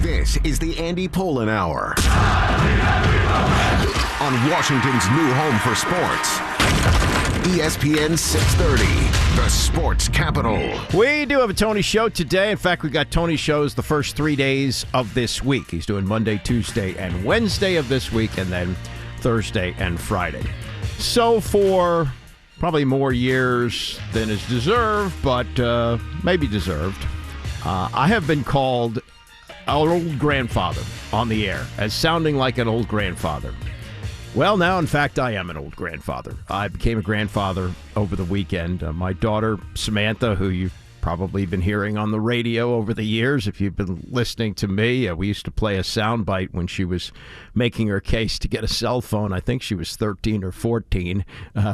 This is the Andy Pollin Hour on Washington's new home for sports. ESPN 630, the sports capital. We do have a Tony show today. In fact, we got Tony shows the first 3 days of this week. He's doing Monday, Tuesday, and Wednesday of this week, and then Thursday and Friday. So for probably more years than is deserved, but maybe deserved, I have been called an old grandfather on the air, as sounding like an old grandfather. Well, now, in fact, I am an old grandfather. I became a grandfather over the weekend. My daughter, Samantha, who you've probably been hearing on the radio over the years, if you've been listening to me, we used to play a soundbite when she was making her case to get a cell phone. I think she was 13 or 14,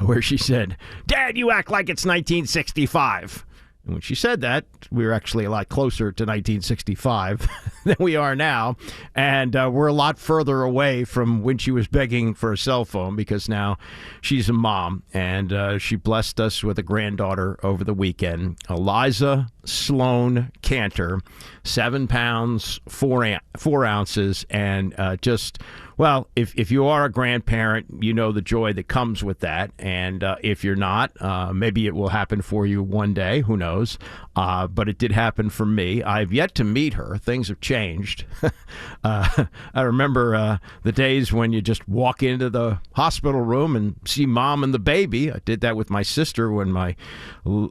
where she said, "Dad, you act like it's 1965. And when she said that, we were actually a lot closer to 1965 than we are now. And we're a lot further away from when she was begging for a cell phone, because now she's a mom. And she blessed us with a granddaughter over the weekend, Eliza Sloan Cantor, 7 pounds, 4 ounces, and just... Well, if you are a grandparent, you know the joy that comes with that. And if you're not, maybe it will happen for you one day. Who knows? But it did happen for me. I've yet to meet her. Things have changed. I remember the days when you just walk into the hospital room and see mom and the baby. I did that with my sister when my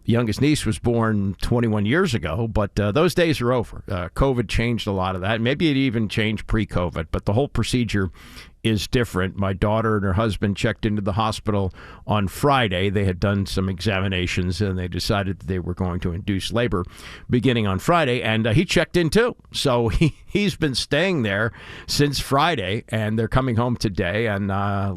youngest niece was born 21 years ago. But those days are over. COVID changed a lot of that. Maybe it even changed pre-COVID. But the whole procedure is different. My daughter and her husband checked into the hospital on Friday. They had done some examinations, and they decided that they were going to induce labor beginning on Friday, and he checked in too. So he's been staying there since Friday, and they're coming home today, and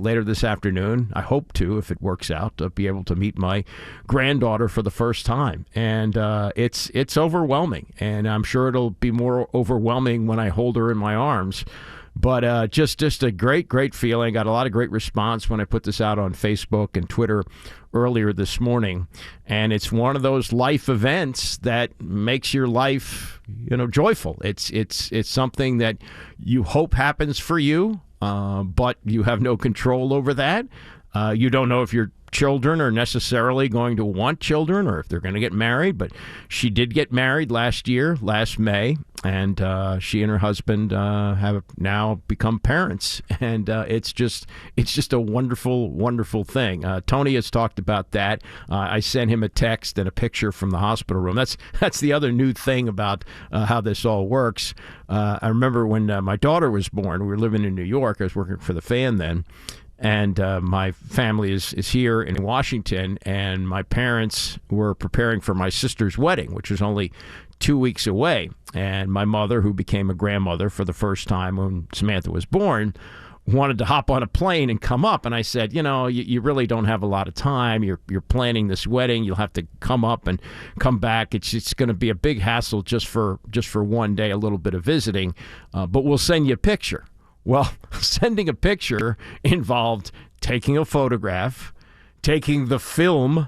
later this afternoon, I hope to, if it works out, to be able to meet my granddaughter for the first time. And it's overwhelming, and I'm sure it'll be more overwhelming when I hold her in my arms. But just a great feeling. Got a lot of great response when I put this out on Facebook and Twitter earlier this morning. And it's one of those life events that makes your life, joyful. It's something that you hope happens for you, but you have no control over that. You don't know if your children are necessarily going to want children or if they're going to get married, but she did get married last May, and she and her husband have now become parents, and it's just a wonderful thing. Tony has talked about that. I sent him a text and a picture from the hospital room. That's the other new thing about how this all works. I remember when my daughter was born, we were living in New York. I was working for the Fan then. And my family is here in Washington, and my parents were preparing for my sister's wedding, which was only 2 weeks away. And my mother, who became a grandmother for the first time when Samantha was born, wanted to hop on a plane and come up. And I said, you really don't have a lot of time. You're planning this wedding. You'll have to come up and come back. It's going to be a big hassle just for one day, a little bit of visiting. But we'll send you a picture. Well, sending a picture involved taking a photograph, taking the film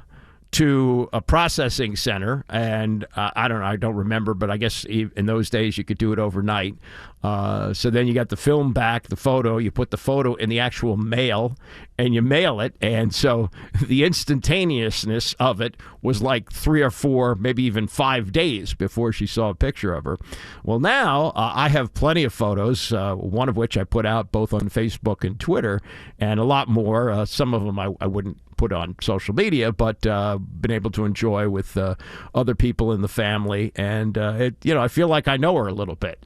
to a processing center, and I don't remember, but I guess in those days you could do it overnight. So then you got the film back, the photo, you put the photo in the actual mail, and you mail it, and so the instantaneousness of it was like 3 or 4, maybe even 5 days before she saw a picture of her. Well, now I have plenty of photos, one of which I put out both on Facebook and Twitter, and a lot more. Some of them I wouldn't put on social media, but been able to enjoy with other people in the family. And, I feel like I know her a little bit.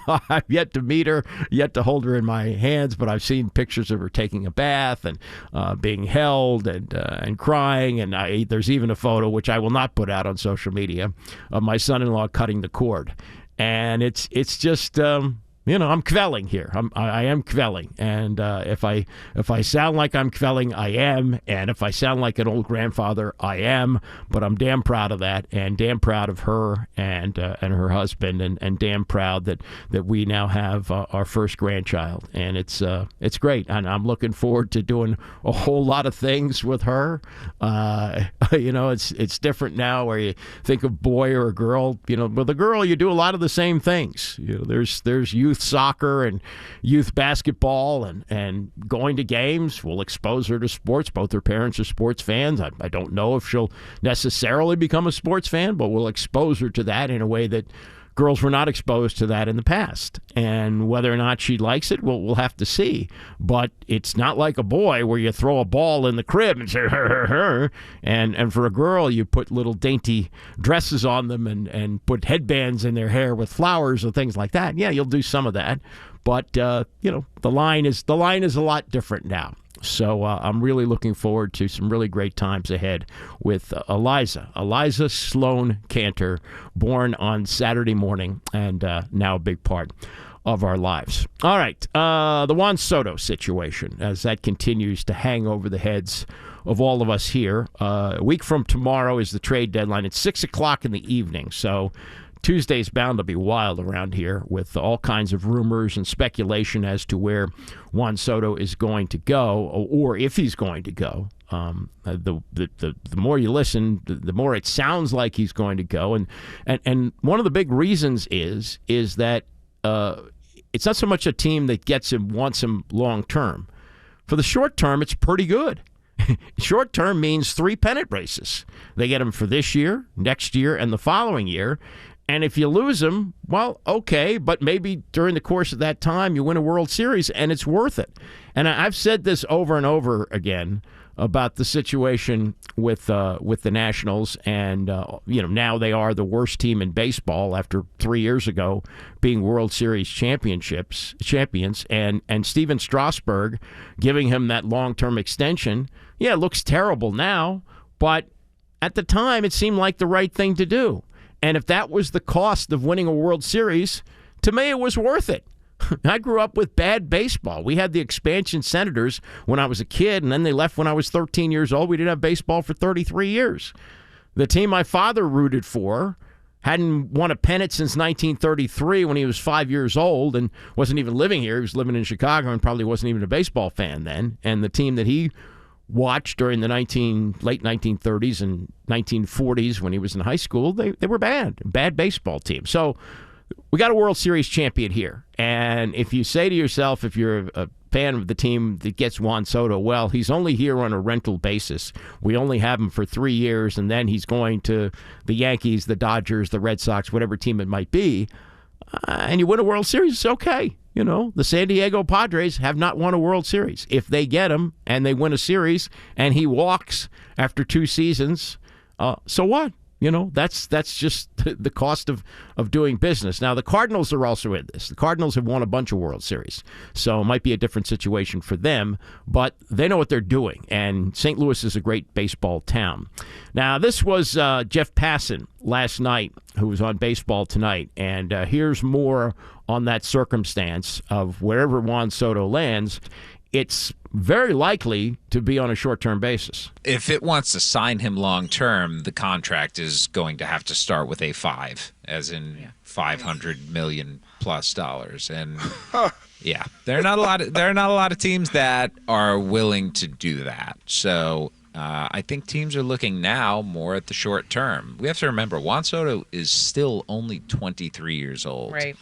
I've yet to meet her, yet to hold her in my hands, but I've seen pictures of her taking a bath and being held and crying. And there's even a photo, which I will not put out on social media, of my son-in-law cutting the cord. And it's just... I'm quelling here. I am quelling, and if I sound like I'm quelling, I am, and if I sound like an old grandfather, I am. But I'm damn proud of that, and damn proud of her and her husband, and damn proud that we now have our first grandchild, and it's great, and I'm looking forward to doing a whole lot of things with her. It's different now where you think of boy or a girl. With a girl, you do a lot of the same things. There's youth soccer and youth basketball and going to games. We'll expose her to sports. Both her parents are sports fans. I don't know if she'll necessarily become a sports fan, but we'll expose her to that in a way that girls were not exposed to that in the past. And whether or not she likes it, we'll have to see. But it's not like a boy where you throw a ball in the crib and say, her. And for a girl, you put little dainty dresses on them and put headbands in their hair with flowers and things like that. Yeah, you'll do some of that. But, the line is a lot different now. So I'm really looking forward to some really great times ahead with Eliza Sloan Cantor, born on Saturday morning and now a big part of our lives. All right, the Juan Soto situation, as that continues to hang over the heads of all of us here. A week from tomorrow is the trade deadline. It's 6 o'clock in the evening, so Tuesday's bound to be wild around here with all kinds of rumors and speculation as to where Juan Soto is going to go, or if he's going to go. The more you listen, the more it sounds like he's going to go. And one of the big reasons is that it's not so much a team that gets him, wants him long term. For the short term, it's pretty good. Short term means 3 pennant races. They get him for this year, next year, and the following year. And if you lose him, well, okay, but maybe during the course of that time you win a World Series, and it's worth it. And I've said this over and over again about the situation with the Nationals, and now they are the worst team in baseball after 3 years ago being World Series champions, and Steven Strasburg giving him that long-term extension. Yeah, it looks terrible now, but at the time it seemed like the right thing to do. And if that was the cost of winning a World Series, to me it was worth it. I grew up with bad baseball. We had the expansion Senators when I was a kid, and then they left when I was 13 years old. We didn't have baseball for 33 years. The team my father rooted for hadn't won a pennant since 1933 when he was 5 years old and wasn't even living here. He was living in Chicago and probably wasn't even a baseball fan then. And the team that he watched during the late 1930s and 1940s when he was in high school, they were bad baseball team. So we got a World Series champion here. And if you say to yourself, if you're a fan of the team that gets Juan Soto, well, he's only here on a rental basis. We only have him for 3 years, and then he's going to the Yankees, the Dodgers, the Red Sox, whatever team it might be, and you win a World Series, it's okay. The San Diego Padres have not won a World Series. If they get him and they win a series and he walks after 2 seasons, so what? That's just the cost of doing business. Now, the Cardinals are also in this. The Cardinals have won a bunch of World Series, so it might be a different situation for them, but they know what they're doing, and St. Louis is a great baseball town. Now, this was Jeff Passan last night, who was on Baseball Tonight, and here's more on that circumstance of wherever Juan Soto lands. It's very likely to be on a short-term basis. If it wants to sign him long-term, the contract is going to have to start with a 5, as in $500 million plus dollars. And yeah, there are not a lot of teams that are willing to do that. So I think teams are looking now more at the short term. We have to remember Juan Soto is still only 23 years old. Right.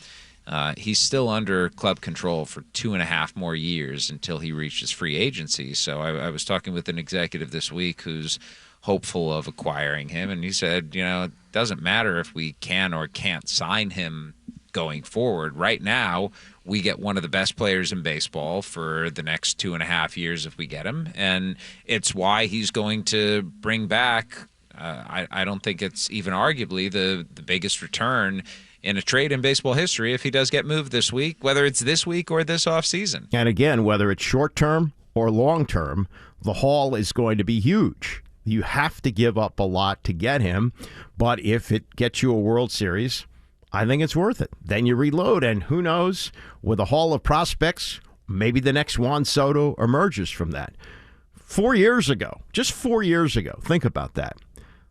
He's still under club control for 2.5 more years until he reaches free agency. So I was talking with an executive this week who's hopeful of acquiring him, and he said, it doesn't matter if we can or can't sign him going forward. Right now, we get one of the best players in baseball for the next 2.5 years if we get him, and it's why he's going to bring back, I don't think it's even arguably the biggest return in a trade in baseball history if he does get moved this week, whether it's this week or this offseason. And again, whether it's short-term or long-term, the haul is going to be huge. You have to give up a lot to get him, but if it gets you a World Series, I think it's worth it. Then you reload, and who knows, with a haul of prospects, maybe the next Juan Soto emerges from that. 4 years ago, just 4 years ago, think about that.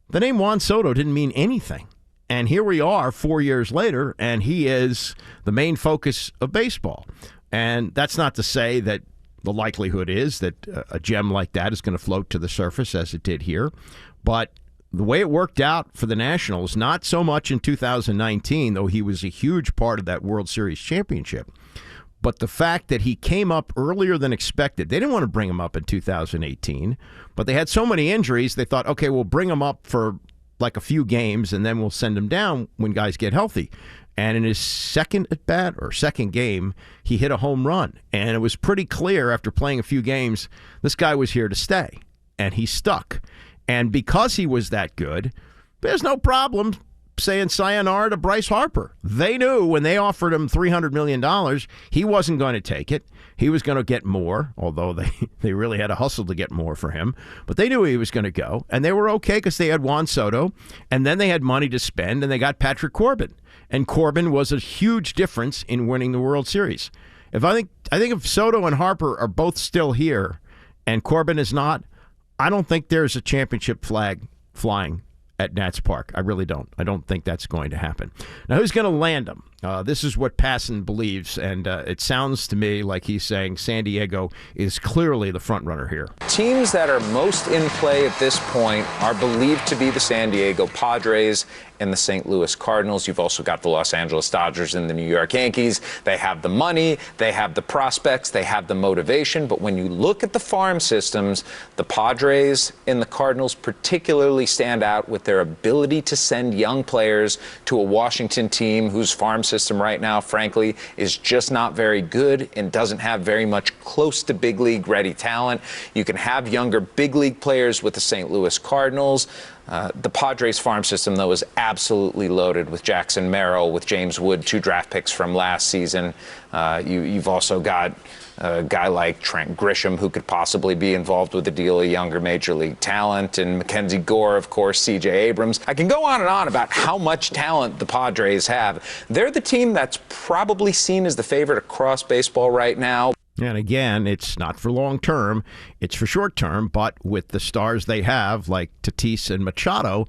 The name Juan Soto didn't mean anything. And here we are 4 years later, and he is the main focus of baseball. And that's not to say that the likelihood is that a gem like that is going to float to the surface as it did here. But the way it worked out for the Nationals, not so much in 2019, though he was a huge part of that World Series championship, but the fact that he came up earlier than expected. They didn't want to bring him up in 2018, but they had so many injuries, they thought, okay, we'll bring him up for like a few games, and then we'll send him down when guys get healthy. And in his second at-bat or second game, he hit a home run. And it was pretty clear after playing a few games, this guy was here to stay, and he stuck. And because he was that good, there's no problem saying sayonara to Bryce Harper. They knew when they offered him $300 million, he wasn't going to take it. He was going to get more, although they really had to hustle to get more for him. But they knew he was going to go, and they were okay because they had Juan Soto, and then they had money to spend, and they got Patrick Corbin. And Corbin was a huge difference in winning the World Series. I think if Soto and Harper are both still here and Corbin is not, I don't think there's a championship flag flying at Nats Park. I really don't. I don't think that's going to happen. Now, who's going to land them? This is what Passan believes, and it sounds to me like he's saying San Diego is clearly the front runner here. Teams that are most in play at this point are believed to be the San Diego Padres and the St. Louis Cardinals. You've also got the Los Angeles Dodgers and the New York Yankees. They have the money, they have the prospects, they have the motivation. But when you look at the farm systems, the Padres and the Cardinals particularly stand out with their ability to send young players to a Washington team whose farm system right now, frankly, is just not very good and doesn't have very much close to big league ready talent. You can have younger big league players with the St. Louis Cardinals. The Padres farm system, though, is absolutely loaded with Jackson Merrill, with James Wood, 2 draft picks from last season. You've also got a guy like Trent Grisham, who could possibly be involved with a deal of younger major league talent, and Mackenzie Gore, of course, C.J. Abrams. I can go on and on about how much talent the Padres have. They're the team that's probably seen as the favorite across baseball right now. And again, it's not for long term, it's for short term, but with the stars they have, like Tatis and Machado,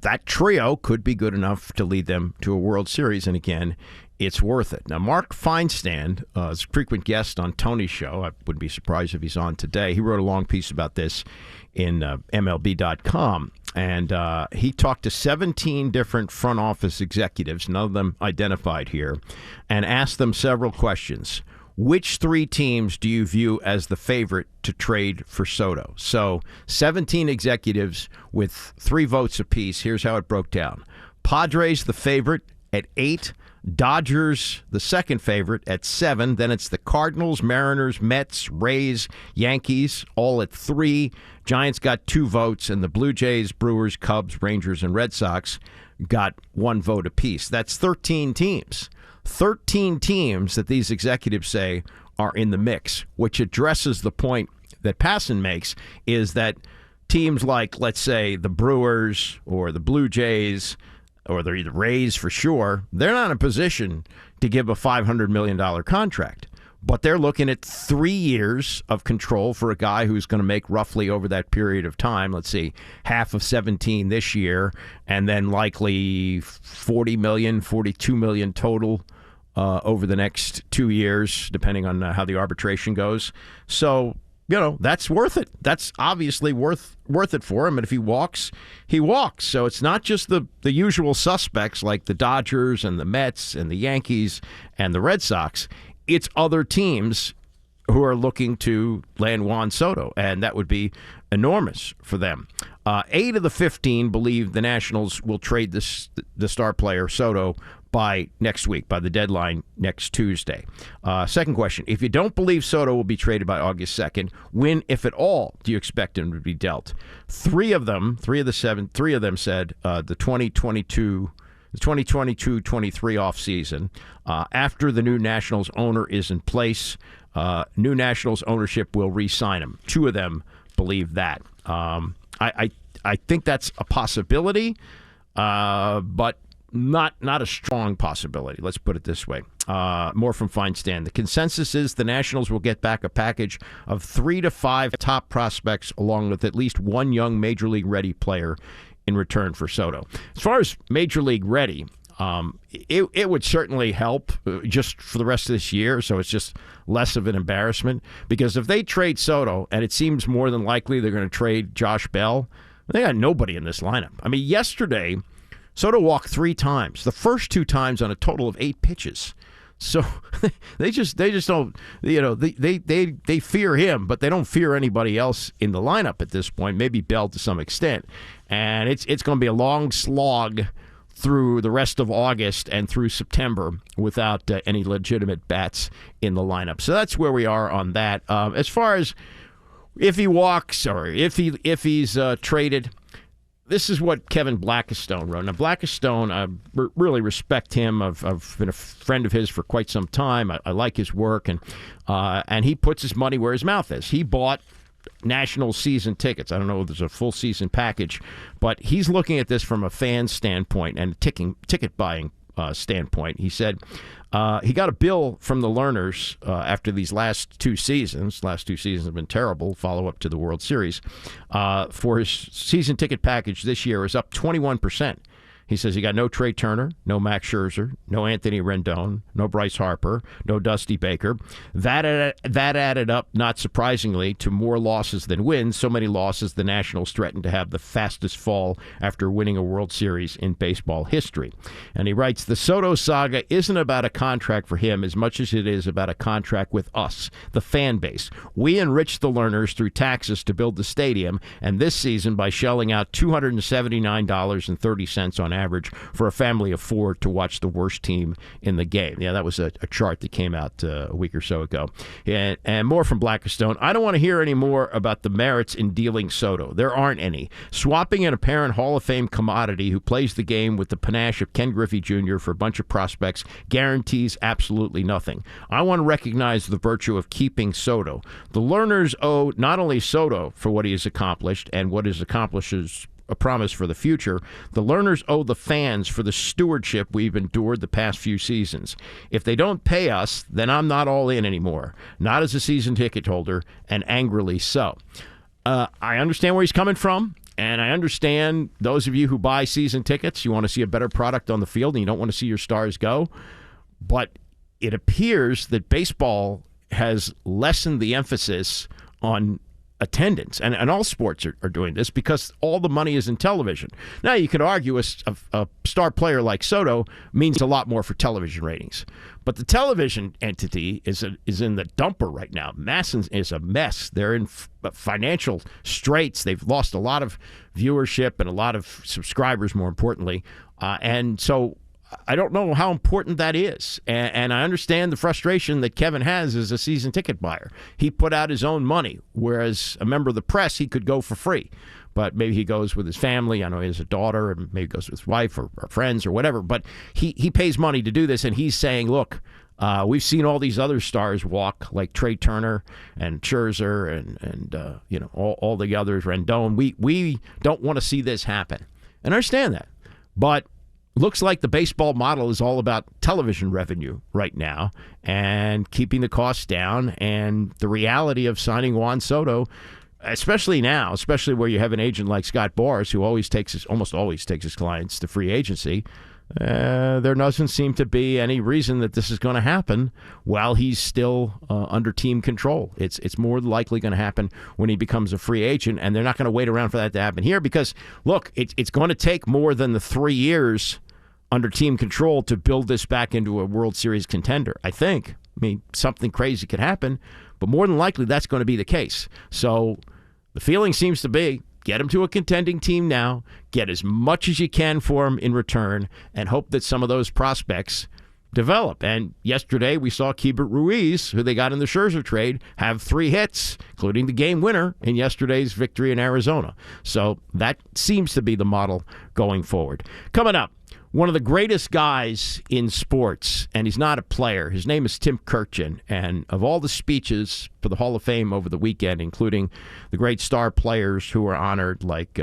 that trio could be good enough to lead them to a World Series. And again, it's worth it. Now, Mark Feinstein is a frequent guest on Tony's show. I wouldn't be surprised if he's on today. He wrote a long piece about this in MLB.com. And he talked to 17 different front office executives, none of them identified here, and asked them several questions. Which 3 teams do you view as the favorite to trade for Soto? So 17 executives with 3 votes apiece. Here's how it broke down. Padres, the favorite, at 8. Dodgers, the second favorite, at 7. Then it's the Cardinals, Mariners, Mets, Rays, Yankees, all at 3. Giants got 2 votes, and the Blue Jays, Brewers, Cubs, Rangers, and Red Sox got 1 vote apiece. That's 13 teams. 13 teams that these executives say are in the mix, which addresses the point that Passan makes, is that teams like, let's say, the Brewers or the Blue Jays or the Rays for sure, they're not in a position to give a $500 million contract. But they're looking at 3 years of control for a guy who's going to make roughly over that period of time, let's see, half of 17 this year, and then likely $40 million, $42 million total over the next 2 years, depending on how the arbitration goes. So, that's worth it. That's obviously worth it for him. And if he walks, he walks. So it's not just the usual suspects like the Dodgers and the Mets and the Yankees and the Red Sox. It's other teams who are looking to land Juan Soto, and that would be enormous for them. 8 of the 15 believe the Nationals will trade the star player Soto by next week, by the deadline next Tuesday. Second question, if you don't believe Soto will be traded by August 2nd, when, if at all, do you expect him to be dealt? 3 of them said the 2022-23 offseason. After the new Nationals owner is in place, new Nationals ownership will re-sign him. 2 of them believe that. I think that's a possibility, but not a strong possibility. Let's put it this way. More from Feinstein. The consensus is the Nationals will get back a package of 3 to 5 top prospects, along with at least one young Major League ready player in return for Soto. As far as Major League ready, it would certainly help just for the rest of this year, so it's just less of an embarrassment. Because if they trade Soto, and it seems more than likely they're going to trade Josh Bell, they got nobody in this lineup. I mean, yesterday, Soto walked 3 times, the first 2 times on a total of 8 pitches. So they just don't, they fear him, but they don't fear anybody else in the lineup at this point, maybe Bell to some extent. And it's going to be a long slog through the rest of August and through September without any legitimate bats in the lineup. So that's where we are on that. As far as if he walks or if he's traded, this is what Kevin Blackistone wrote. Now, Blackistone, I really respect him. I've been a friend of his for quite some time. I like his work, and he puts his money where his mouth is. He bought National season tickets. I don't know if there's a full season package, but he's looking at this from a fan standpoint and ticket buying standpoint. He said he got a bill from the Lerners after these last 2 seasons. Last 2 seasons have been terrible, follow-up to the World Series. For his season ticket package this year is up 21%. He says he got no Trey Turner, no Max Scherzer, no Anthony Rendon, no Bryce Harper, no Dusty Baker. That added up, not surprisingly, to more losses than wins. So many losses, the Nationals threatened to have the fastest fall after winning a World Series in baseball history. And he writes, the Soto saga isn't about a contract for him as much as it is about a contract with us, the fan base. We enriched the Lerners through taxes to build the stadium, and this season by shelling out $279.30 on average for a family of 4 to watch the worst team in the game. Yeah, that was a chart that came out a week or so ago. And more from Blackistone. I don't want to hear any more about the merits in dealing Soto. There aren't any. Swapping an apparent Hall of Fame commodity who plays the game with the panache of Ken Griffey Jr. for a bunch of prospects guarantees absolutely nothing. I want to recognize the virtue of keeping Soto. The Lerners owe not only Soto for what he has accomplished and what his accomplishes a promise for the future, the Lerners owe the fans for the stewardship we've endured the past few seasons. If they don't pay us, then I'm not all in anymore. Not as a season ticket holder, and angrily so. I understand where he's coming from, and I understand those of you who buy season tickets, you want to see a better product on the field, and you don't want to see your stars go. But it appears that baseball has lessened the emphasis on attendance, and all sports are doing this because all the money is in television. Now, you could argue a star player like Soto means a lot more for television ratings, but the television entity is in the dumper right now. Madison is a mess. They're in financial straits. They've lost a lot of viewership and a lot of subscribers, more importantly, and so I don't know how important that is. And I understand the frustration that Kevin has as a season ticket buyer. He put out his own money, whereas a member of the press, he could go for free. But maybe he goes with his family. I know he has a daughter, and maybe goes with his wife or friends or whatever. But he pays money to do this, and he's saying, look, we've seen all these other stars walk, like Trey Turner and Scherzer and all the others, Rendon. We don't want to see this happen. And I understand that. But looks like the baseball model is all about television revenue right now and keeping the costs down. And the reality of signing Juan Soto, especially now, especially where you have an agent like Scott Boras, who almost always takes his clients to free agency, there doesn't seem to be any reason that this is going to happen while he's still under team control. It's more likely going to happen when he becomes a free agent, and they're not going to wait around for that to happen here because, look, it's going to take more than the 3 years under team control to build this back into a World Series contender, I think. I mean, something crazy could happen, but more than likely that's going to be the case. So the feeling seems to be, get him to a contending team now, get as much as you can for him in return, and hope that some of those prospects develop. And yesterday we saw Keibert Ruiz, who they got in the Scherzer trade, have 3 hits, including the game winner in yesterday's victory in Arizona. So that seems to be the model going forward. Coming up, one of the greatest guys in sports, and he's not a player. His name is Tim Kurkjian, and of all the speeches for the Hall of Fame over the weekend, including the great star players who were honored like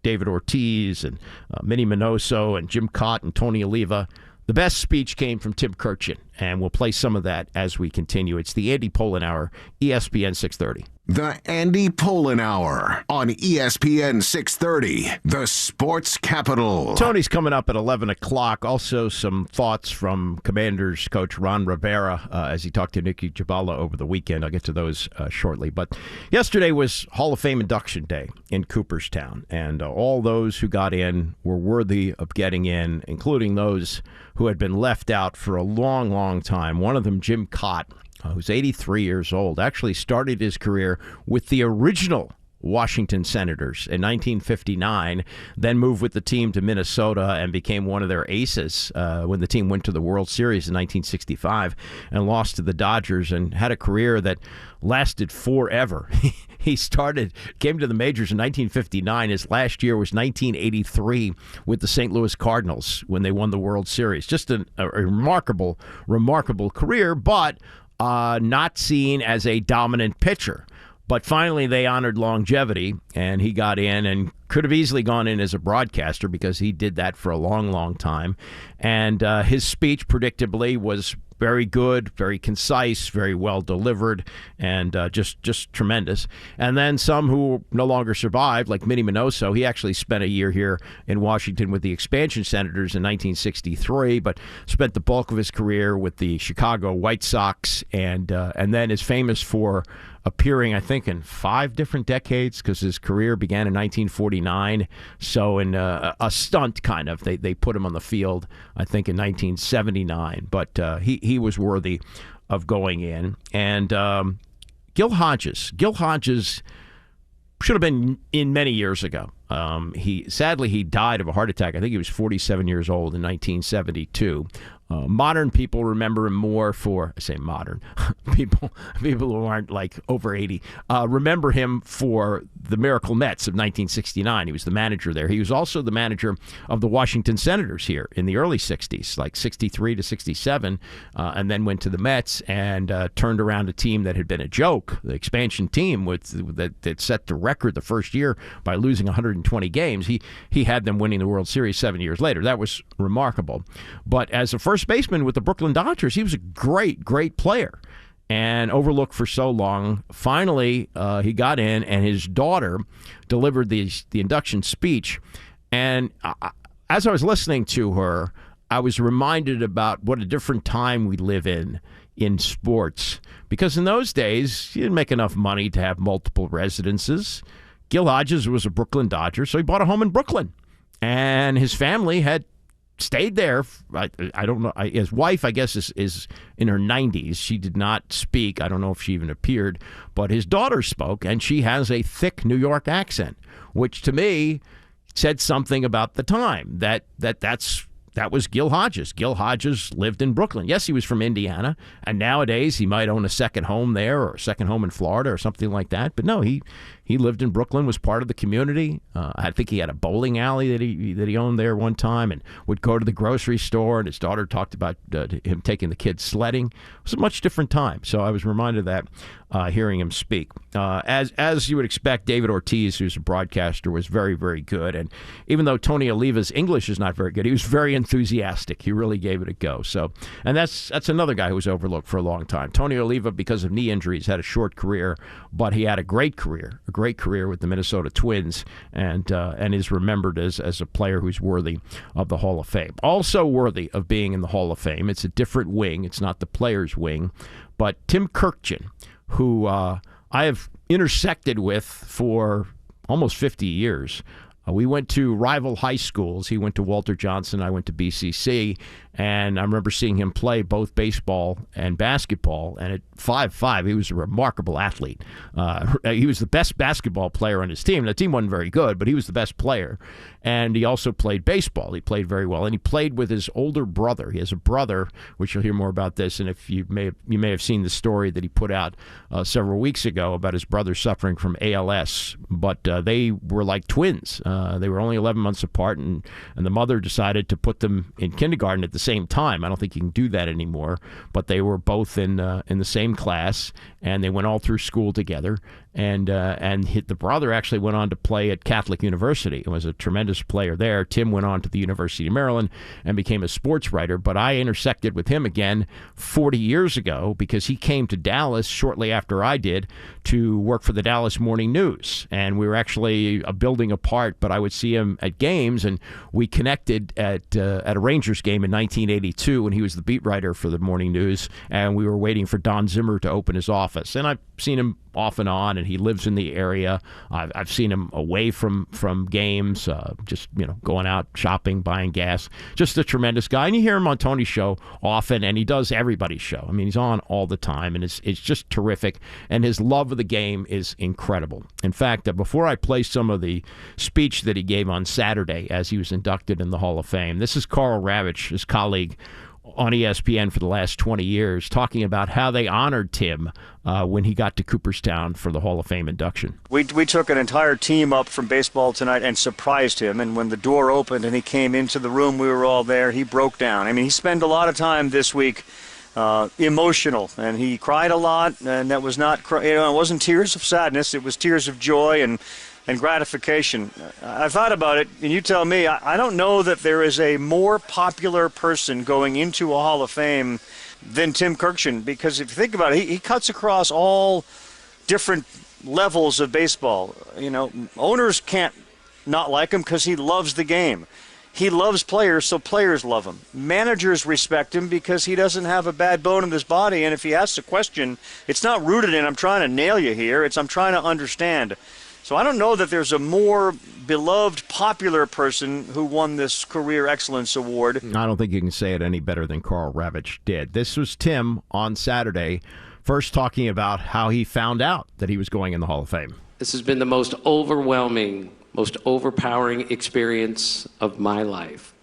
David Ortiz and Minnie Minoso and Jim Cott and Tony Oliva. The best speech came from Tim Kurkjian, and we'll play some of that as we continue. It's the Andy Pollin Hour, ESPN 630. The Andy Pollin Hour on ESPN 630, the sports capital. Tony's coming up at 11 o'clock. Also, some thoughts from Commanders coach Ron Rivera as he talked to Nicky Jhabvala over the weekend. I'll get to those shortly. But yesterday was Hall of Fame induction day in Cooperstown, and all those who got in were worthy of getting in, including those who had been left out for a long, long time. One of them, Jim Cott, who's 83 years old, actually started his career with the original Washington Senators in 1959, then moved with the team to Minnesota and became one of their aces when the team went to the World Series in 1965 and lost to the Dodgers, and had a career that lasted forever. He came to the majors in 1959. His last year was 1983 with the St. Louis Cardinals when they won the World Series. Just a remarkable, remarkable career, but not seen as a dominant pitcher. But finally, they honored longevity, and he got in and could have easily gone in as a broadcaster because he did that for a long, long time. And his speech, predictably, was very good, very concise, very well delivered, and just tremendous. And then some who no longer survived, like Minnie Minoso. He actually spent a year here in Washington with the expansion Senators in 1963, but spent the bulk of his career with the Chicago White Sox, and then is famous for appearing, I think, in 5 different decades, because his career began in 1949. So in a stunt, kind of, they put him on the field, I think, in 1979. But he was worthy of going in. And Gil Hodges should have been in many years ago. Sadly, he died of a heart attack. I think he was 47 years old in 1972. Modern people remember him more for, I say modern, people who aren't like over 80, remember him for the Miracle Mets of 1969. He was the manager there. He was also the manager of the Washington Senators here in the early 60s, like 63 to 67, and then went to the Mets and turned around a team that had been a joke, the expansion team that set the record the first year by losing 120 games. He had them winning the World Series 7 years later. That was remarkable. But as a first baseman with the Brooklyn Dodgers, he was a great, great player and overlooked for so long. Finally, he got in, and his daughter delivered the induction speech. And as I was listening to her, I was reminded about what a different time we live in sports. Because in those days, you didn't make enough money to have multiple residences. Gil Hodges was a Brooklyn Dodger, so he bought a home in Brooklyn. And his family had stayed there. I don't know. His wife, I guess, is in her 90s. She did not speak. I don't know if she even appeared. But his daughter spoke, and she has a thick New York accent, which to me said something about the time. That was Gil Hodges. Gil Hodges lived in Brooklyn. Yes, he was from Indiana, and nowadays he might own a second home there or a second home in Florida or something like that. But no, he lived in Brooklyn, was part of the community. I think he had a bowling alley that he owned there one time, and would go to the grocery store. And his daughter talked about him taking the kids sledding. It was a much different time. So I was reminded of that hearing him speak. As you would expect, David Ortiz, who's a broadcaster, was very, very good. And even though Tony Oliva's English is not very good, he was very enthusiastic. He really gave it a go. So, and that's another guy who was overlooked for a long time. Tony Oliva, because of knee injuries, had a short career, but he had a great career with the Minnesota Twins, and is remembered as a player who's worthy of the Hall of Fame. Also worthy of being in the Hall of Fame. It's a different wing. It's not the players' wing, but Tim Kurkjian, who I have intersected with for almost 50 years. We went to rival high schools. He went to Walter Johnson. I went to BCC. And I remember seeing him play both baseball and basketball. And at 5'5", he was a remarkable athlete. He was the best basketball player on his team. The team wasn't very good, but he was the best player. And he also played baseball. He played very well. And he played with his older brother. He has a brother, which you'll hear more about this. And if you may have seen the story that he put out several weeks ago about his brother suffering from ALS. But they were like twins. They were only 11 months apart. And the mother decided to put them in kindergarten at the same time. I don't think you can do that anymore. But they were both in the same class, and they went all through school together. And the brother actually went on to play at Catholic University and was a tremendous player there. Tim went on to the University of Maryland and became a sports writer. But I intersected with him again 40 years ago because he came to Dallas shortly after I did to work for the Dallas Morning News. And we were actually a building apart, but I would see him at games, and we connected at a Rangers game in 1982 when he was the beat writer for the Morning News, and we were waiting for Don Zimmer to open his office. And I've seen him off and on, and he lives in the area. I've seen him away from games, just going out shopping, buying gas. Just a tremendous guy, and you hear him on Tony's show often, and he does everybody's show. I mean, he's on all the time, and it's just terrific. And his love of the game is incredible. In fact, before I play some of the speech that he gave on Saturday as he was inducted in the Hall of Fame, this is Carl Ravitch, his colleague on ESPN for the last 20 years, talking about how they honored Tim when he got to Cooperstown for the Hall of Fame induction. We took an entire team up from baseball tonight and surprised him, and when the door opened and he came into the room, we were all there, he broke down. I mean, he spent a lot of time this week emotional, and he cried a lot, and that was not, it wasn't tears of sadness, it was tears of joy and gratification. I thought about it, and you tell me, I don't know that there is a more popular person going into a Hall of Fame than Tim Kurkjian, because if you think about it, he cuts across all different levels of baseball. Owners can't not like him because he loves the game. He loves players, so players love him. Managers respect him because he doesn't have a bad bone in his body, and if he asks a question, it's not rooted in, I'm trying to nail you here, it's I'm trying to understand. So I don't know that there's a more beloved, popular person who won this Career Excellence Award. I don't think you can say it any better than Carl Ravitch did. This was Tim on Saturday, first talking about how he found out that he was going in the Hall of Fame. This has been the most overwhelming, most overpowering experience of my life.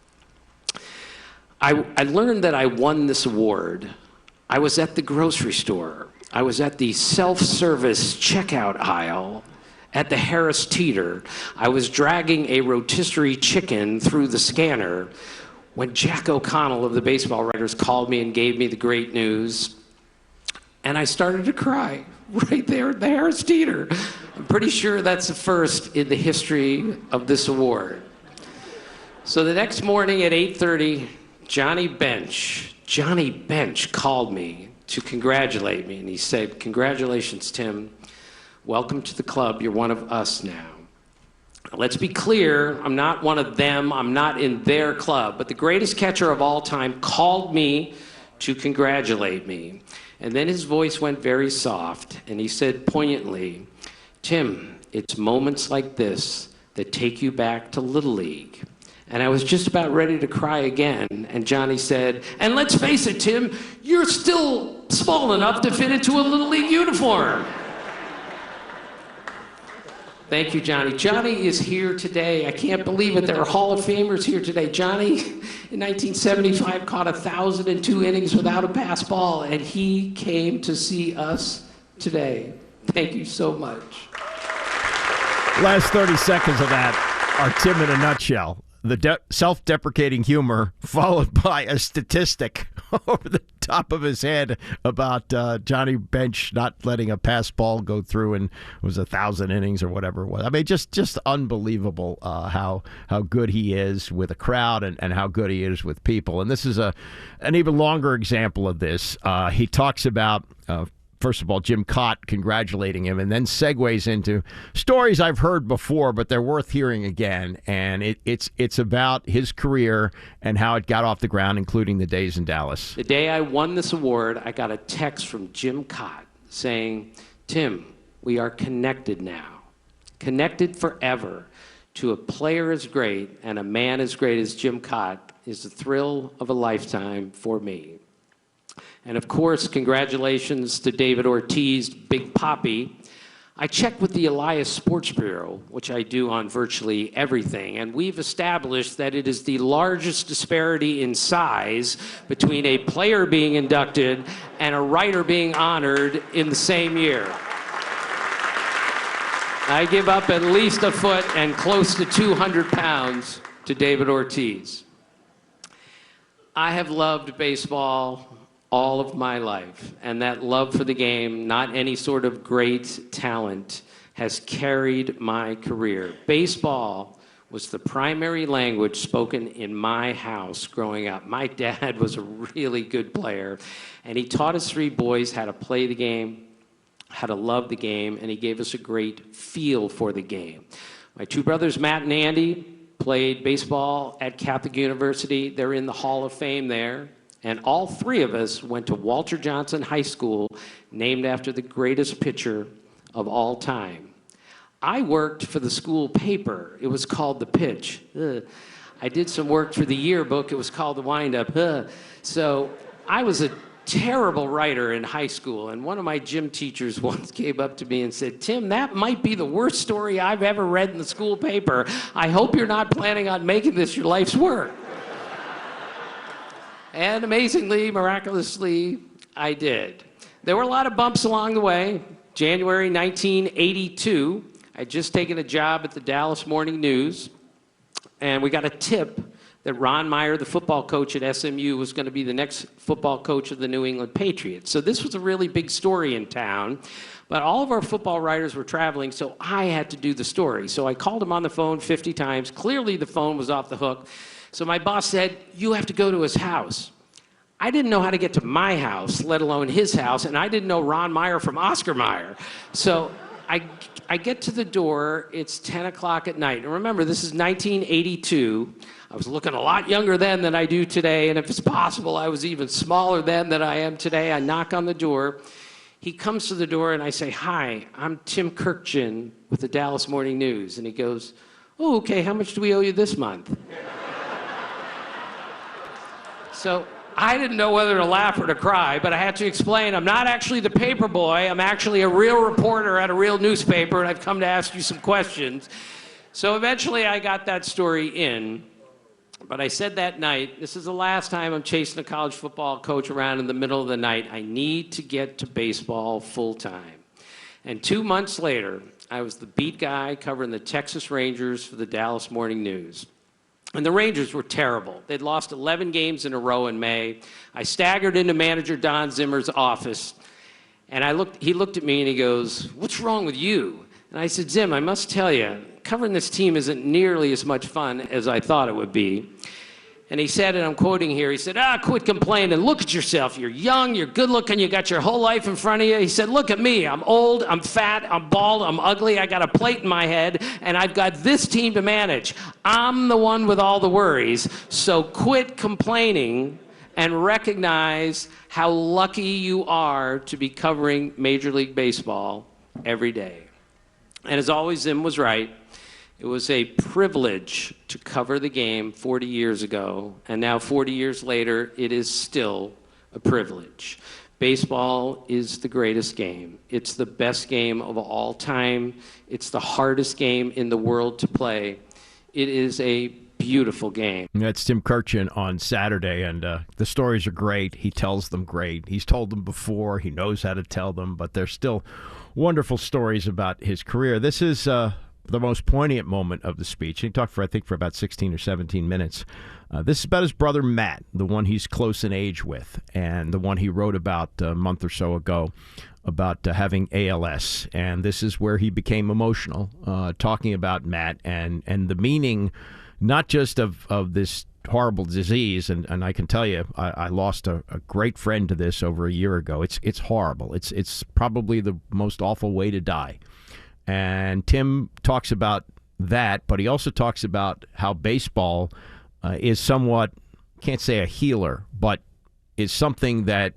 I learned that I won this award. I was at the grocery store. I was at the self-service checkout aisle at the Harris Teeter. I was dragging a rotisserie chicken through the scanner when Jack O'Connell of the Baseball Writers called me and gave me the great news. And I started to cry right there at the Harris Teeter. I'm pretty sure that's the first in the history of this award. So the next morning at 8:30, Johnny Bench called me to congratulate me. And he said, "Congratulations, Tim. Welcome to the club. You're one of us now." Let's be clear, I'm not one of them. I'm not in their club. But the greatest catcher of all time called me to congratulate me. And then his voice went very soft, and he said poignantly, "Tim, it's moments like this that take you back to Little League." And I was just about ready to cry again. And Johnny said, "And let's face it, Tim, you're still small enough to fit into a Little League uniform." Thank you, Johnny. Johnny is here today. I can't believe it. There are Hall of Famers here today. Johnny, in 1975, caught 1,002 innings without a pass ball, and he came to see us today. Thank you so much. Last 30 seconds of that are Tim in a nutshell. The self-deprecating humor followed by a statistic over the top of his head about Johnny Bench not letting a pass ball go through, and it was 1,000 innings or whatever it was. I mean, just unbelievable how good he is with a crowd and how good he is with people. And this is an even longer example of this. He talks about first of all, Jim Cott congratulating him, and then segues into stories I've heard before, but they're worth hearing again. And it's about his career and how it got off the ground, including the days in Dallas. The day I won this award, I got a text from Jim Cott saying, "Tim, we are connected now, connected forever to a player as great and a man as great as Jim Cott is the thrill of a lifetime for me." And of course, congratulations to David Ortiz, Big Papi. I checked with the Elias Sports Bureau, which I do on virtually everything, and we've established that it is the largest disparity in size between a player being inducted and a writer being honored in the same year. I give up at least a foot and close to 200 pounds to David Ortiz. I have loved baseball all of my life, and that love for the game, not any sort of great talent, has carried my career. Baseball was the primary language spoken in my house growing up. My dad was a really good player, and he taught us three boys how to play the game, how to love the game, and he gave us a great feel for the game. My two brothers, Matt and Andy, played baseball at Catholic University. They're in the Hall of Fame there. And all three of us went to Walter Johnson High School, named after the greatest pitcher of all time. I worked for the school paper. It was called The Pitch. I did some work for the yearbook. It was called The Windup. So I was a terrible writer in high school, and one of my gym teachers once came up to me and said, "Tim, that might be the worst story I've ever read in the school paper. I hope you're not planning on making this your life's work." And amazingly, miraculously, I did. There were a lot of bumps along the way. January 1982, I'd just taken a job at the Dallas Morning News, and we got a tip that Ron Meyer, the football coach at SMU, was going to be the next football coach of the New England Patriots. So this was a really big story in town, but all of our football writers were traveling, so I had to do the story. So I called him on the phone 50 times. Clearly the phone was off the hook. So my boss said, "You have to go to his house." I didn't know how to get to my house, let alone his house, and I didn't know Ron Meyer from Oscar Mayer. So I get to the door, it's 10 o'clock at night. And remember, this is 1982. I was looking a lot younger then than I do today, and if it's possible, I was even smaller then than I am today. I knock on the door. He comes to the door, and I say, "Hi, I'm Tim Kurkjian with the Dallas Morning News." And he goes, "Oh, okay, how much do we owe you this month?" So I didn't know whether to laugh or to cry, but I had to explain, I'm not actually the paper boy. I'm actually a real reporter at a real newspaper, and I've come to ask you some questions. So eventually I got that story in, but I said that night, this is the last time I'm chasing a college football coach around in the middle of the night. I need to get to baseball full time. And 2 months later, I was the beat guy covering the Texas Rangers for the Dallas Morning News. And the Rangers were terrible. They'd lost 11 games in a row in May. I staggered into manager Don Zimmer's office, and he looked at me and he goes, "What's wrong with you?" And I said, "Zim, I must tell you, covering this team isn't nearly as much fun as I thought it would be." And he said, and I'm quoting here, he said, "Quit complaining. Look at yourself. You're young, you're good looking, you got your whole life in front of you." He said, "Look at me. I'm old, I'm fat, I'm bald, I'm ugly, I got a plate in my head, and I've got this team to manage. I'm the one with all the worries. So quit complaining and recognize how lucky you are to be covering Major League Baseball every day." And as always, Zim was right. It was a privilege to cover the game 40 years ago, and now 40 years later, it is still a privilege. Baseball is the greatest game. It's the best game of all time. It's the hardest game in the world to play. It is a beautiful game. That's Tim Kurkjian on Saturday, and the stories are great. He tells them great. He's told them before. He knows how to tell them, but they're still wonderful stories about his career. This is the most poignant moment of the speech. He talked for about 16 or 17 minutes. This is about his brother Matt, the one he's close in age with, and the one he wrote about a month or so ago about having ALS. And this is where he became emotional, talking about Matt and the meaning, not just of this horrible disease. And I can tell you, I lost a great friend to this over a year ago. It's horrible. It's probably the most awful way to die. And Tim talks about that, but he also talks about how baseball is somewhat, can't say a healer, but is something that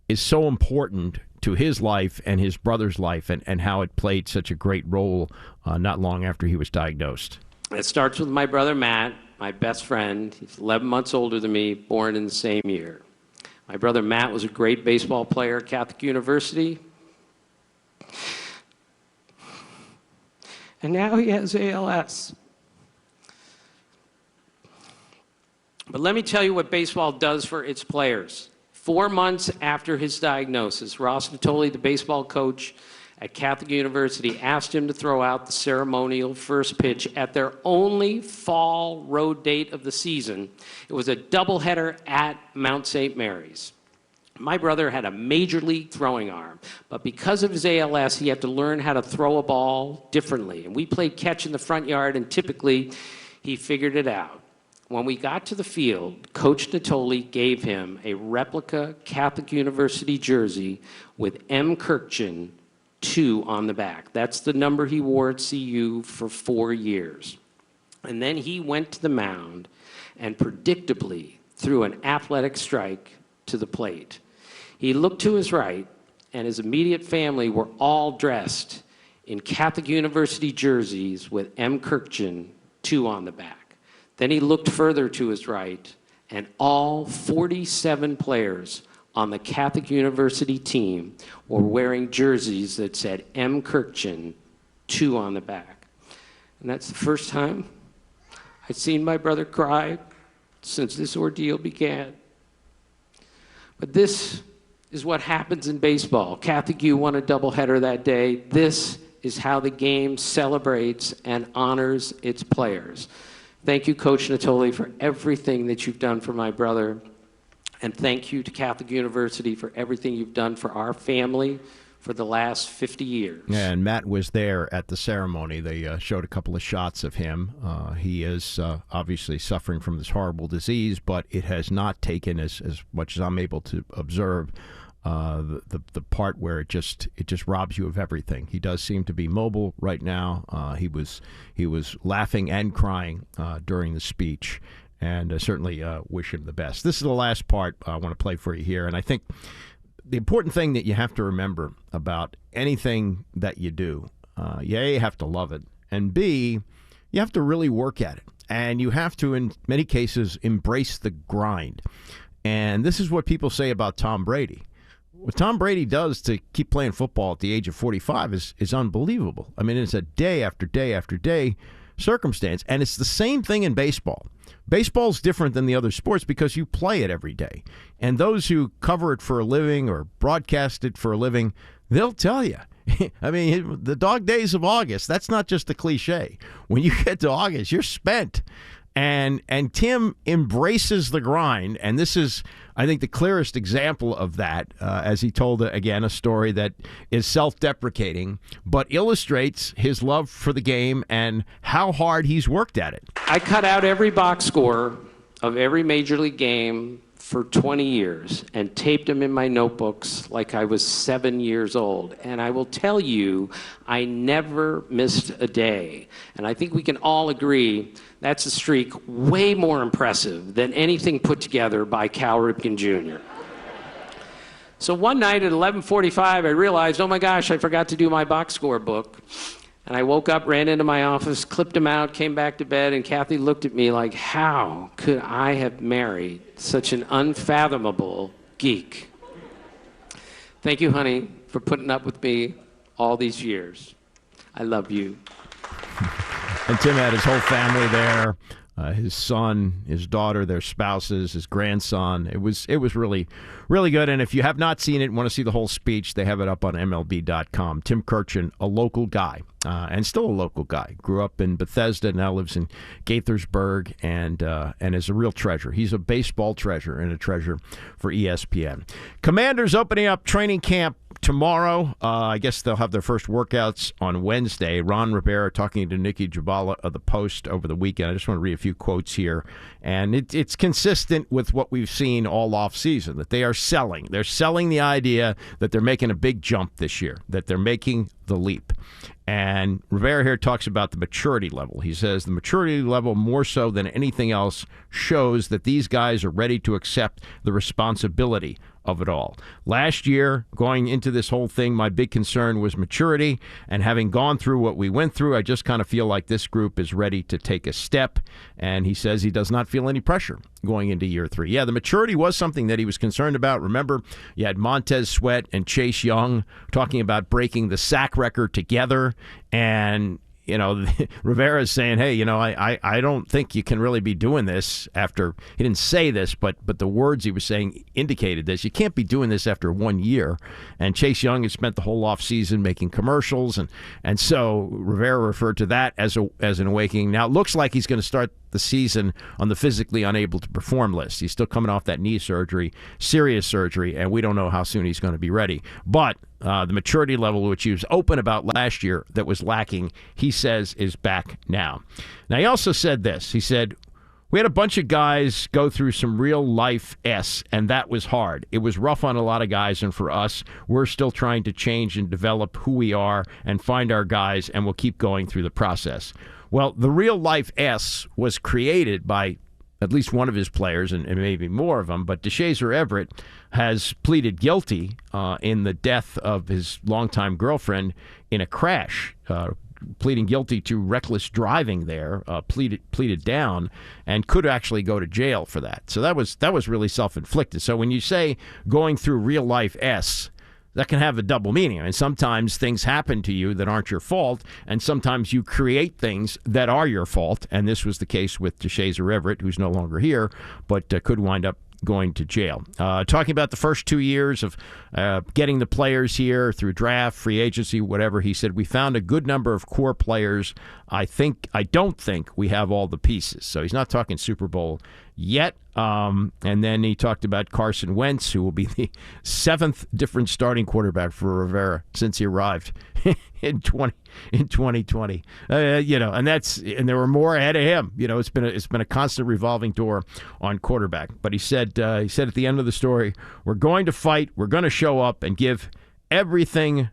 is so important to his life and his brother's life, and how it played such a great role not long after he was diagnosed. It starts with my brother Matt, my best friend. He's 11 months older than me, born in the same year. My brother Matt was a great baseball player at Catholic University. And now he has ALS. But let me tell you what baseball does for its players. 4 months after his diagnosis, Ross Natoli, the baseball coach at Catholic University asked him to throw out the ceremonial first pitch at their only fall road date of the season. It was a doubleheader at Mount St. Mary's. My brother had a major league throwing arm, but because of his ALS, he had to learn how to throw a ball differently. And we played catch in the front yard, and typically he figured it out. When we got to the field, Coach Natoli gave him a replica Catholic University jersey with M. Kurkjian 2 on the back. That's the number he wore at CU for 4 years. And then he went to the mound and predictably threw an athletic strike to the plate. He looked to his right, and his immediate family were all dressed in Catholic University jerseys with M. Kurkjian 2 on the back. Then he looked further to his right, and all 47 players on the Catholic University team were wearing jerseys that said M. Kurkjian 2 on the back. And that's the first time I'd seen my brother cry since this ordeal began. But this is what happens in baseball. Catholic U won a doubleheader that day. This is how the game celebrates and honors its players. Thank you, Coach Natoli, for everything that you've done for my brother. And thank you to Catholic University for everything you've done for our family for the last 50 years. Yeah, and Matt was there at the ceremony. They showed a couple of shots of him. He is obviously suffering from this horrible disease, but it has not taken, as much as I'm able to observe, the part where it just robs you of everything. He does seem to be mobile right now. He was laughing and crying during the speech, and certainly wish him the best. This is the last part I want to play for you here, and I think the important thing that you have to remember about anything that you do, you A, have to love it, and B, you have to really work at it, and you have to, in many cases, embrace the grind. And this is what people say about Tom Brady. What Tom Brady does to keep playing football at the age of 45 is unbelievable. I mean, it's a day after day after day circumstance, and it's the same thing in baseball. Baseball's different than the other sports because you play it every day. And those who cover it for a living or broadcast it for a living, they'll tell you. I mean, the dog days of August, that's not just a cliche. When you get to August, you're spent. And Tim embraces the grind, and this is, I think, the clearest example of that, as he told, again, a story that is self-deprecating, but illustrates his love for the game and how hard he's worked at it. I cut out every box score of every Major League game for 20 years and taped them in my notebooks like I was 7 years old. And I will tell you, I never missed a day. And I think we can all agree that's a streak way more impressive than anything put together by Cal Ripken Jr. So one night at 11:45, I realized, oh my gosh, I forgot to do my box score book. And I woke up, ran into my office, clipped them out, came back to bed, and Kathy looked at me like, how could I have married such an unfathomable geek? Thank you, honey, for putting up with me all these years. I love you. And Tim had his whole family there, his son, his daughter, their spouses, his grandson. It was really, really good. And if you have not seen it and want to see the whole speech, they have it up on MLB.com. Tim Kurkjian, a local guy, and still a local guy. Grew up in Bethesda, now lives in Gaithersburg, and is a real treasure. He's a baseball treasure and a treasure for ESPN. Commanders opening up training camp tomorrow. I guess they'll have their first workouts on Wednesday. Ron Rivera talking to Nikki Jabala of the Post over the weekend. I just want to read a few quotes here. And it's consistent with what we've seen all off season, that they are selling. They're selling the idea that they're making a big jump this year, that they're making the leap. And Rivera here talks about the maturity level. He says the maturity level, more so than anything else, shows that these guys are ready to accept the responsibility of it all. Last year, going into this whole thing, my big concern was maturity. And having gone through what we went through, I just kind of feel like this group is ready to take a step. And he says he does not feel any pressure going into year 3. Yeah, the maturity was something that he was concerned about. Remember, you had Montez Sweat and Chase Young talking about breaking the sack record together. And Rivera's saying, hey, I don't think you can really be doing this after, he didn't say this, but the words he was saying indicated this. You can't be doing this after 1 year. And Chase Young had spent the whole offseason making commercials. And so Rivera referred to that as an awakening. Now, it looks like he's going to start the season on the physically unable to perform list. He's still coming off that knee surgery, serious surgery, and we don't know how soon he's going to be ready. But the maturity level, which he was open about last year that was lacking, he says is back now. Now, he also said this. He said, we had a bunch of guys go through some real life and that was hard. It was rough on a lot of guys, and for us, we're still trying to change and develop who we are and find our guys, and we'll keep going through the process. Well, the real life was created by at least one of his players, and maybe more of them, but DeShazer Everett has pleaded guilty in the death of his longtime girlfriend in a crash, pleading guilty to reckless driving there, pleaded down, and could actually go to jail for that. So that was really self-inflicted. So when you say going through real life that can have a double meaning. I mean, sometimes things happen to you that aren't your fault, and sometimes you create things that are your fault, and this was the case with DeShazer Everett, who's no longer here, but could wind up going to jail. Talking about the first 2 years of getting the players here through draft, free agency, whatever, he said, we found a good number of core players. I don't think we have all the pieces. So he's not talking Super Bowl yet. And then he talked about Carson Wentz, who will be the 7th different starting quarterback for Rivera since he arrived in 2020. And there were more ahead of him. It's been a constant revolving door on quarterback. But he said at the end of the story, we're going to fight, we're going to show up and give everything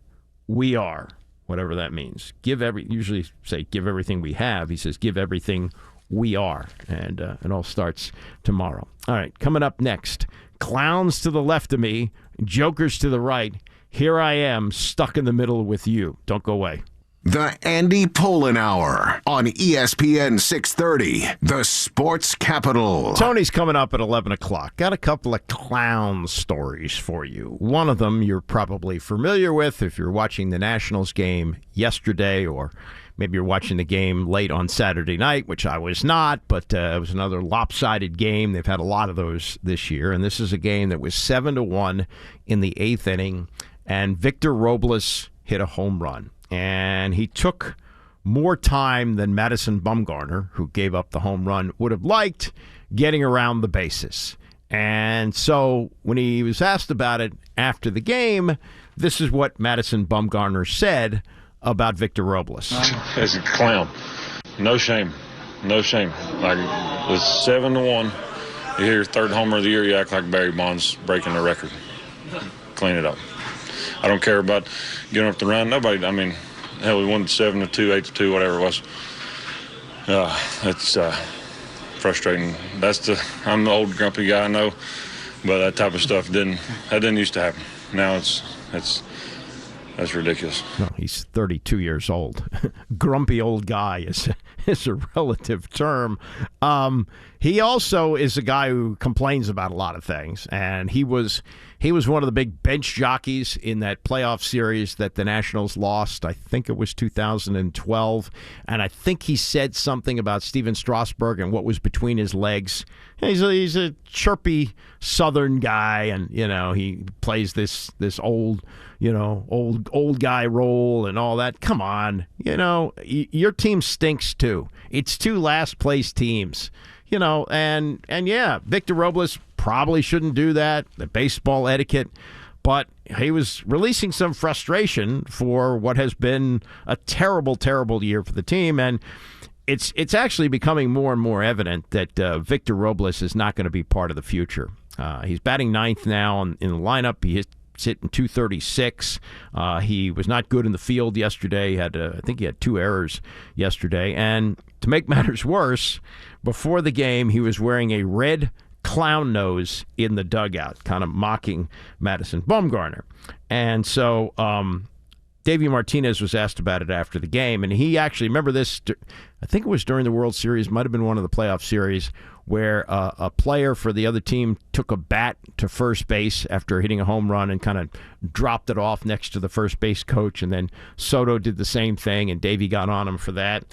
we are, whatever that means. Usually say give everything we have. He says give everything we are, and it all starts tomorrow. All right, coming up next, clowns to the left of me, jokers to the right. Here I am, stuck in the middle with you. Don't go away. The Andy Pollin Hour on ESPN 630, the sports capital. Tony's coming up at 11 o'clock. Got a couple of clown stories for you. One of them you're probably familiar with if you're watching the Nationals game yesterday, or maybe you're watching the game late on Saturday night, which I was not, but it was another lopsided game. They've had a lot of those this year, and this is a game that was 7-1 in the 8th inning, and Victor Robles hit a home run. And he took more time than Madison Bumgarner, who gave up the home run, would have liked, getting around the bases. And so when he was asked about it after the game, this is what Madison Bumgarner said about Victor Robles. As a clown. No shame. No shame. Like, it was 7-1. You hear your third homer of the year, you act like Barry Bonds breaking the record. Clean it up. I don't care about getting up the run. Nobody, hell, we won 7-2, 8-2, whatever it was. It's frustrating. I'm the old grumpy guy, I know, but that type of stuff didn't used to happen. Now that's ridiculous. No, he's 32 years old. Grumpy old guy is a relative term. He also is a guy who complains about a lot of things, and he was one of the big bench jockeys in that playoff series that the Nationals lost. I think it was 2012, and I think he said something about Steven Strasburg and what was between his legs. He's a chirpy Southern guy, and he plays this old guy role and all that. Come on, your team stinks too. It's 2 last place teams. And yeah, Victor Robles probably shouldn't do that, the baseball etiquette, but he was releasing some frustration for what has been a terrible, terrible year for the team, and it's actually becoming more and more evident that Victor Robles is not going to be part of the future. He's batting 9th now in the lineup. He hitting 236. He was not good in the field yesterday. I think he had 2 errors yesterday, and to make matters worse, before the game, he was wearing a red clown nose in the dugout, kind of mocking Madison Bumgarner. And so Davey Martinez was asked about it after the game, and he actually, remember this, I think it was during the World Series, might have been one of the playoff series, where a player for the other team took a bat to first base after hitting a home run and kind of dropped it off next to the first base coach, and then Soto did the same thing, and Davey got on him for that.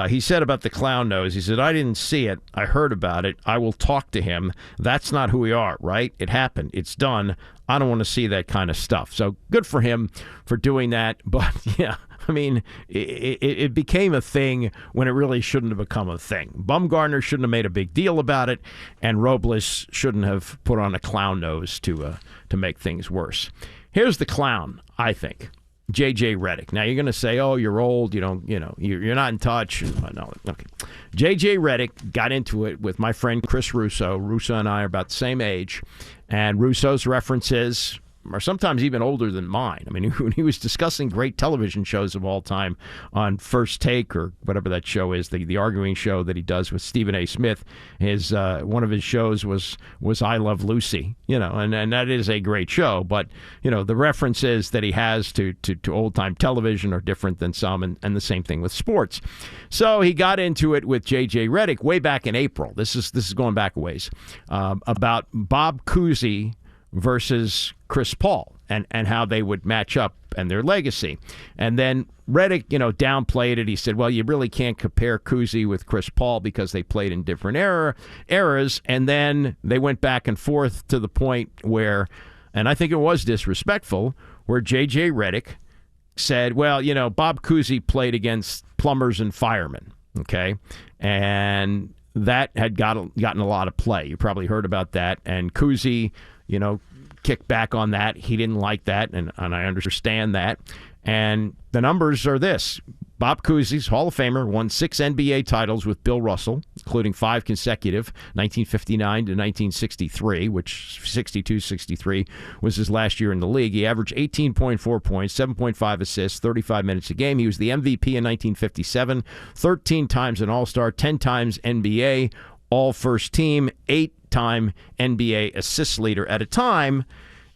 He said about the clown nose, he said, "I didn't see it. I heard about it. I will talk to him. That's not who we are, right? It happened. It's done. I don't want to see that kind of stuff." So good for him for doing that. But, yeah, I mean, it became a thing when it really shouldn't have become a thing. Bumgarner shouldn't have made a big deal about it, and Robles shouldn't have put on a clown nose to make things worse. Here's the clown, I think. J.J. Redick. Now, you're going to say, oh, you're old, you're not in touch. No, okay. J.J. Redick got into it with my friend Chris Russo. Russo and I are about the same age, and Russo's references are sometimes even older than mine. I mean, when he was discussing great television shows of all time on First Take or whatever that show is, the arguing show that he does with Stephen A. Smith, one of his shows was I Love Lucy, and that is a great show. But, the references that he has to old-time television are different than some, and the same thing with sports. So he got into it with J.J. Redick way back in April. This is going back a ways, about Bob Cousy versus Chris Paul and how they would match up and their legacy. And then Redick, downplayed it. He said, well, you really can't compare Cousy with Chris Paul because they played in different eras. And then they went back and forth to the point where, and I think it was disrespectful, where J.J. Redick said, well, Bob Cousy played against plumbers and firemen, okay? And that had gotten a lot of play. You probably heard about that. And Cousy, kicked back on that. He didn't like that, and I understand that. And the numbers are this. Bob Cousy's Hall of Famer, won 6 NBA titles with Bill Russell, including 5 consecutive, 1959 to 1963, which 62-63 was his last year in the league. He averaged 18.4 points, 7.5 assists, 35 minutes a game. He was the MVP in 1957, 13 times an All-Star, 10 times NBA, All-First Team, 8-time NBA assist leader at a time.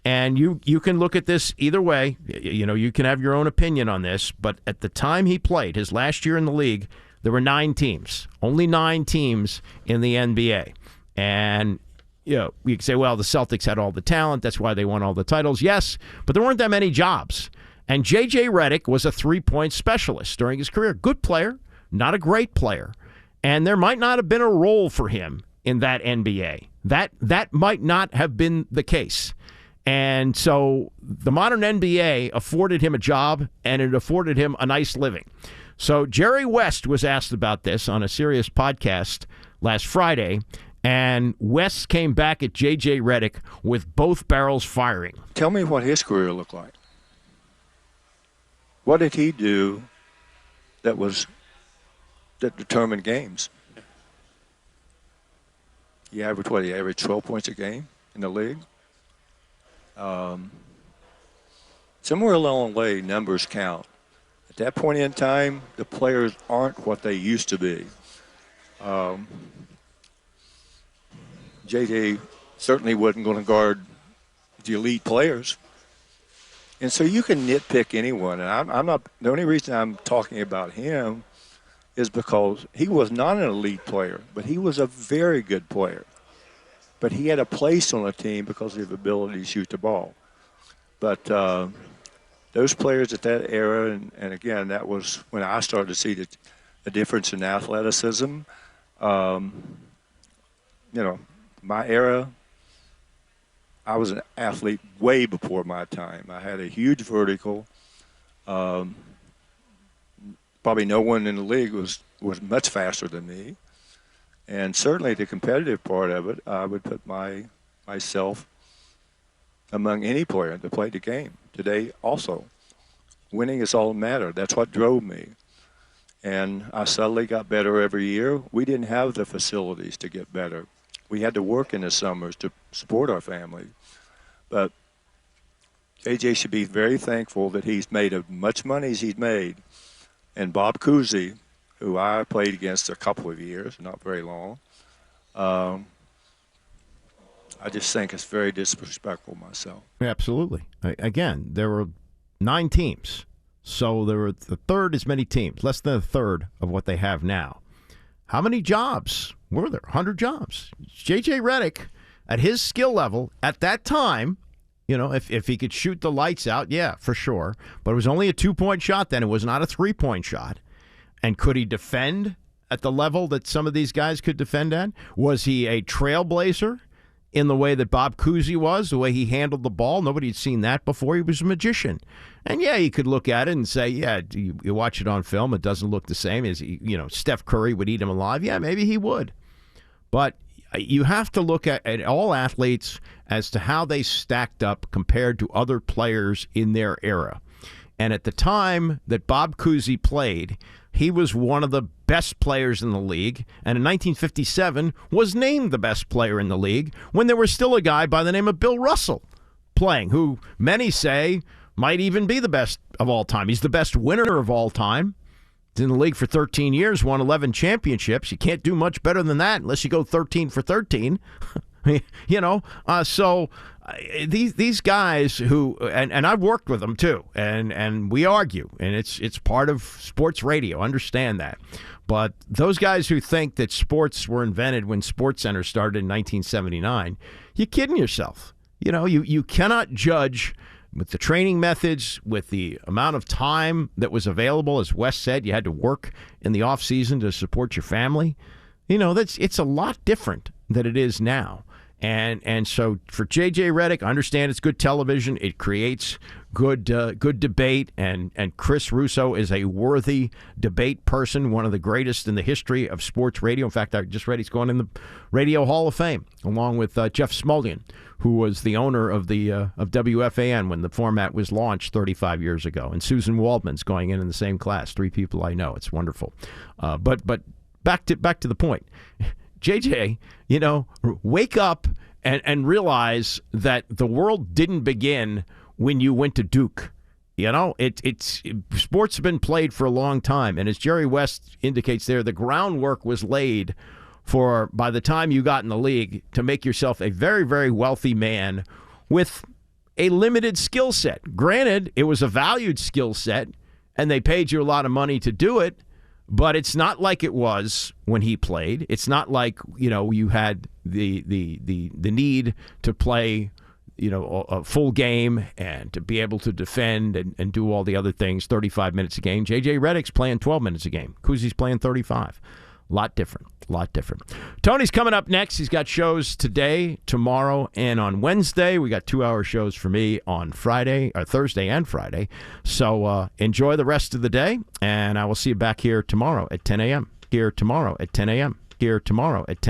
And you can look at this either way. You can have your own opinion on this. But at the time he played, his last year in the league, there were 9 teams. Only 9 teams in the NBA. And, you can say, well, the Celtics had all the talent. That's why they won all the titles. Yes, but there weren't that many jobs. And J.J. Redick was a 3-point specialist during his career. Good player, not a great player. And there might not have been a role for him in that NBA. That might not have been the case. And so the modern NBA afforded him a job, and it afforded him a nice living. So Jerry West was asked about this on a Sirius podcast last Friday, and West came back at J.J. Redick with both barrels firing. Tell me what his career looked like. What did he do that determined games? He averaged 12 points a game in the league. Somewhere along the way, numbers count. At that point in time, the players aren't what they used to be. JJ certainly wasn't going to guard the elite players. And so you can nitpick anyone. And I'm not, the only reason I'm talking about him is because he was not an elite player, but he was a very good player. But he had a place on the team because of his ability to shoot the ball. But those players at that era, and again, that was when I started to see the difference in athleticism. My era, I was an athlete way before my time. I had a huge vertical. Probably no one in the league was much faster than me. And certainly the competitive part of it, I would put myself among any player that played the game. Today also, winning is all that matters. That's what drove me. And I subtly got better every year. We didn't have the facilities to get better. We had to work in the summers to support our family. But AJ should be very thankful that he's made as much money as he's made. And Bob Cousy, who I played against a couple of years, not very long, I just think it's very disrespectful myself. Absolutely. Again, there were 9 teams. So there were a third as many teams, less than a third of what they have now. How many jobs were there? 100 jobs. J.J. Redick, at his skill level, at that time, if he could shoot the lights out, yeah, for sure. But it was only a 2-point shot then. It was not a 3-point shot. And could he defend at the level that some of these guys could defend at? Was he a trailblazer in the way that Bob Cousy was, the way he handled the ball? Nobody had seen that before. He was a magician. And, yeah, you could look at it and say, yeah, you watch it on film, it doesn't look the same as, Steph Curry would eat him alive. Yeah, maybe he would. But you have to look at all athletes as to how they stacked up compared to other players in their era. And at the time that Bob Cousy played, he was one of the best players in the league, and in 1957 was named the best player in the league when there was still a guy by the name of Bill Russell playing, who many say might even be the best of all time. He's the best winner of all time. He's in the league for 13 years, won 11 championships. You can't do much better than that unless you go 13 for 13. So these guys who, and I've worked with them too, and we argue, and it's part of sports radio. Understand that. But those guys who think that sports were invented when SportsCenter started in 1979, you're kidding yourself. You cannot judge with the training methods, with the amount of time that was available. As Wes said, you had to work in the off season to support your family. It's a lot different than it is now. And so for J.J. Redick, I understand it's good television. It creates good debate, and Chris Russo is a worthy debate person, one of the greatest in the history of sports radio. In fact, I just read he's going in the Radio Hall of Fame, along with Jeff Smulyan, who was the owner of the of WFAN when the format was launched 35 years ago. And Susan Waldman's going in the same class. 3 people I know. It's wonderful. But back to the point. JJ, wake up and realize that the world didn't begin when you went to Duke. Sports have been played for a long time, and as Jerry West indicates there, the groundwork was laid for, by the time you got in the league, to make yourself a very, very wealthy man with a limited skill set. Granted, it was a valued skill set, and they paid you a lot of money to do it. But it's not like it was when he played. It's not like, you had the need to play, a full game and to be able to defend and do all the other things, 35 minutes a game. J.J. Redick's playing 12 minutes a game. Cousy's playing 35. Lot different. Tony's coming up next. He's got shows today, tomorrow, and on Wednesday. We got 2-hour shows for me on Thursday and Friday. So enjoy the rest of the day, and I will see you back here tomorrow at 10 a.m. Here tomorrow at 10 a.m.